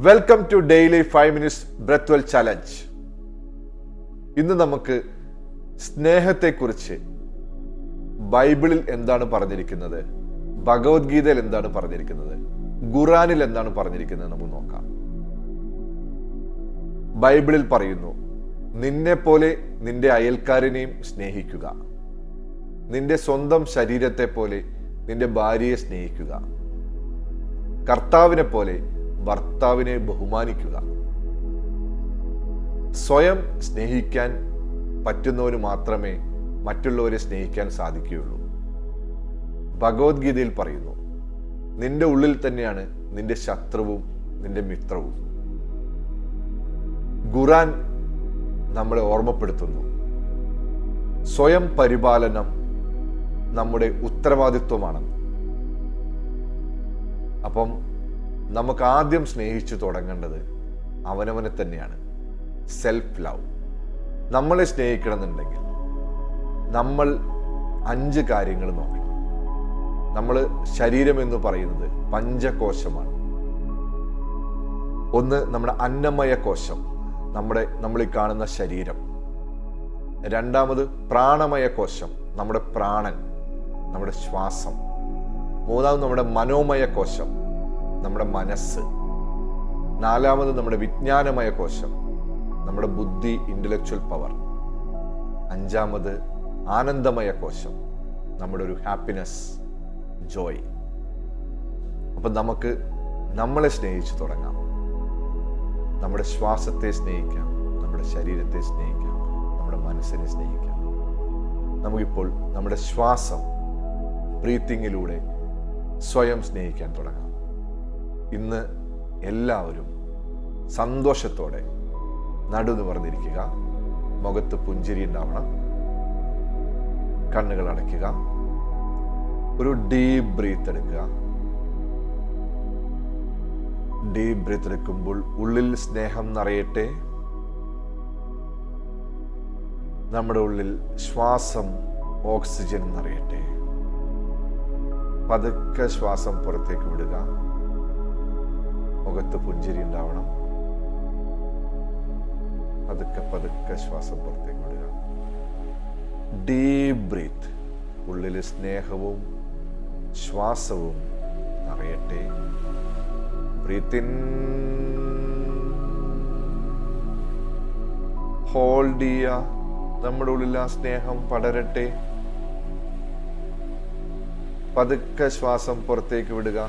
Welcome to daily 5 minutes breath well challenge. ഇന്ന് നമുക്ക് സ്നേഹത്തെക്കുറിച്ച് ബൈബിളിൽ എന്താണ് പറഞ്ഞിരിക്കുന്നത്, ഭഗവത്ഗീതയിൽ എന്താണ് പറഞ്ഞിരിക്കുന്നത്, ഖുറാനിൽ എന്താണ് പറഞ്ഞിരിക്കുന്നത് നമുക്ക് നോക്കാം. ബൈബിളിൽ പറയുന്നു, നിന്നെ പോലെ നിന്റെ അയൽക്കാരനെയും സ്നേഹിക്കുക, നിന്റെ സ്വന്തം ശരീരത്തെ പോലെ നിന്റെ ഭാര്യയെ സ്നേഹിക്കുക, കർത്താവിനെ പോലെ ഭർത്താവിനെ ബഹുമാനിക്കുക. സ്വയം സ്നേഹിക്കാൻ പറ്റുന്നവന് മാത്രമേ മറ്റുള്ളവരെ സ്നേഹിക്കാൻ സാധിക്കുകയുള്ളൂ. ഭഗവത്ഗീതയിൽ പറയുന്നു, നിന്റെ ഉള്ളിൽ തന്നെയാണ് നിന്റെ ശത്രുവും നിന്റെ മിത്രവും. ഖുറാൻ നമ്മളെ ഓർമ്മപ്പെടുത്തുന്നു, സ്വയം പരിപാലനം നമ്മുടെ ഉത്തരവാദിത്വമാണെന്ന്. അപ്പം നമുക്ക് ആദ്യം സ്നേഹിച്ചു തുടങ്ങേണ്ടത് അവനവനെ തന്നെയാണ്. Self love. നമ്മളെ സ്നേഹിക്കണമെന്നുണ്ടെങ്കിൽ നമ്മൾ 5 കാര്യങ്ങൾ നോക്കണം. നമ്മൾ ശരീരം എന്ന് പറയുന്നത് പഞ്ചകോശമാണ്. ഒന്ന് നമ്മുടെ അന്നമയ കോശം, നമ്മൾ ഈ കാണുന്ന ശരീരം. രണ്ടാമത് പ്രാണമയ കോശം, നമ്മുടെ പ്രാണൻ, നമ്മുടെ ശ്വാസം. മൂന്നാമത് നമ്മുടെ മനോമയ കോശം, നമ്മുടെ മനസ്സ്. നാലാമത് നമ്മുടെ വിജ്ഞാനമയ കോശം, നമ്മുടെ ബുദ്ധി, ഇന്റലക്ച്വൽ പവർ. അഞ്ചാമത് ആനന്ദമയ കോശം, നമ്മുടെ ഒരു ഹാപ്പിനെസ്, ജോയ്. അപ്പം നമുക്ക് നമ്മളെ സ്നേഹിച്ചു തുടങ്ങാം. നമ്മുടെ ശ്വാസത്തെ സ്നേഹിക്കാം, നമ്മുടെ ശരീരത്തെ സ്നേഹിക്കാം, നമ്മുടെ മനസ്സിനെ സ്നേഹിക്കാം. നമുക്കിപ്പോൾ നമ്മുടെ ശ്വാസം, ബ്രീത്തിങ്ങിലൂടെ സ്വയം സ്നേഹിക്കാൻ തുടങ്ങാം. ഇന്ന് എല്ലാവരും സന്തോഷത്തോടെ നടുനിവർന്നിരിക്കുക. മുഖത്ത് പുഞ്ചിരി ഉണ്ടാവണം. കണ്ണുകൾ അടയ്ക്കുക. ഒരു ഡീപ് ബ്രീത്ത് എടുക്കുക. ഡീപ് ബ്രീത്ത് എടുക്കുമ്പോൾ ഉള്ളിൽ സ്നേഹം നിറയട്ടെ. നമ്മുടെ ഉള്ളിൽ ശ്വാസം, ഓക്സിജൻ നിറയട്ടെ. പതുക്കെ ശ്വാസം പുറത്തേക്ക് വിടുക. മുഖത്ത് പുഞ്ചിരി ഉണ്ടാവണം. പതുക്കെ പതുക്കെ ശ്വാസം പുറത്തേക്ക് വിടുക. Deep breath. ഉള്ളിൽ സ്നേഹവും ശ്വാസവും നിറയട്ടെ. ബ്രീത്ത് ഇൻ, ഹോൾഡ് ചെയ്യുക. നമ്മുടെ ഉള്ളിൽ ആ സ്നേഹം പടരട്ടെ. പതുക്കെ ശ്വാസം പുറത്തേക്ക് വിടുക.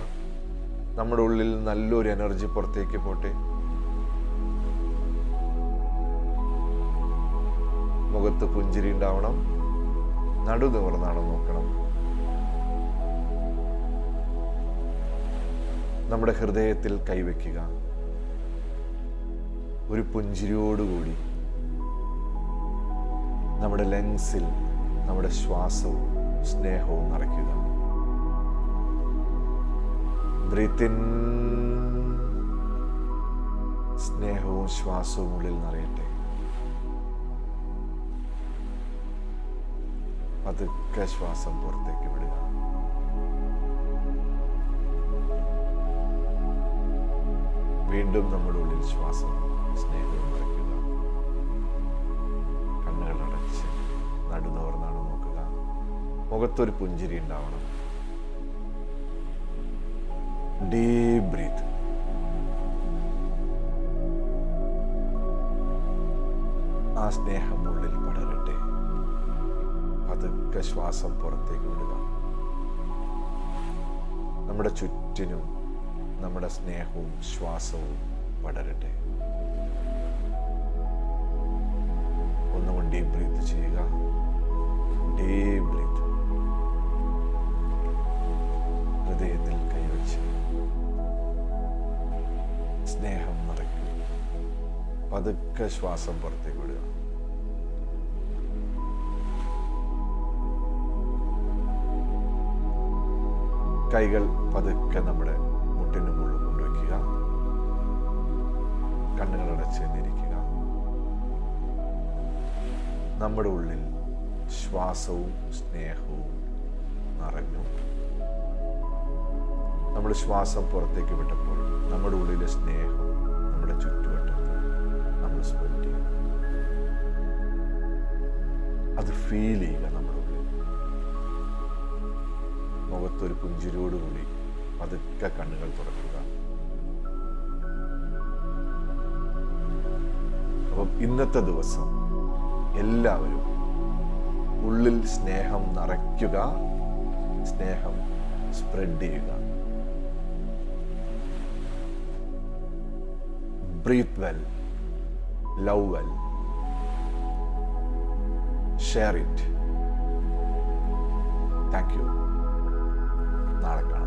നമ്മുടെ ഉള്ളിൽ നല്ലൊരു എനർജി പുറത്തേക്ക് പോട്ടെ. മുഖത്ത് പുഞ്ചിരി ഉണ്ടാവണം. നടുനിവർന്നാണോ നോക്കണം. നമ്മുടെ ഹൃദയത്തിൽ കൈവയ്ക്കുക. ഒരു പുഞ്ചിരിയോടുകൂടി നമ്മുടെ ലങ്സിൽ നമ്മുടെ ശ്വാസവും സ്നേഹവും നിറയ്ക്കുക. ബ്രീത്ത് ഇൻ, സ്നേഹവും ശ്വാസവും ഉള്ളിൽ നിറയട്ടെ. പതുക്കെ ശ്വാസം പുറത്തേക്ക് വിടുക. വീണ്ടും നമ്മുടെ ഉള്ളിൽ ശ്വാസം, സ്നേഹവും നിറയ്ക്കുക. കണ്ണുകൾ അടച്ച് നടുനിവർന്നാണ് നോക്കുക. മുഖത്തൊരു പുഞ്ചിരി ഉണ്ടാവണം. Deep breath. ആ സ്നേഹം ഉള്ളിൽ പടരട്ടെ. പതുക്കെ ശ്വാസം പുറത്തേക്ക് വിടുക. നമ്മുടെ ചുറ്റിനും നമ്മുടെ സ്നേഹവും ശ്വാസവും പടരട്ടെ. ഒന്നുകൊണ്ട് ഡീപ് ബ്രീത്ത് ചെയ്യുക. Deep breath. ഹൃദയത്തിൽ കൈവച്ച് സ്നേഹം നിറയ്ക്കുക. പതുക്കെ ശ്വാസം പുറത്തേക്ക് വിടുക. കൈകൾ പതുക്കെ നമ്മുടെ മുട്ടിന് മുകളിൽ കൊണ്ടുവയ്ക്കുക. കണ്ണുകൾ അടച്ചിരിക്കുക. നമ്മുടെ ഉള്ളിൽ ശ്വാസവും സ്നേഹവും നിറഞ്ഞു. നമ്മൾ ശ്വാസം പുറത്തേക്ക് വിട്ടപ്പോൾ നമ്മുടെ ഉള്ളിലെ സ്നേഹം ഫീൽ ചെയ്യുക നമ്മുടെ ഉള്ളിൽ. മുഖത്തൊരു പുഞ്ചിരിയോടുകൂടി പതുക്കെ കണ്ണുകൾ തുറക്കുക. അപ്പം ഇന്നത്തെ ദിവസം എല്ലാവരും ഉള്ളിൽ സ്നേഹം നിറയ്ക്കുക, സ്നേഹം സ്പ്രെഡ് ചെയ്യുക. Breathe well, love well, share it. Thank you. നാളെ കാണാം.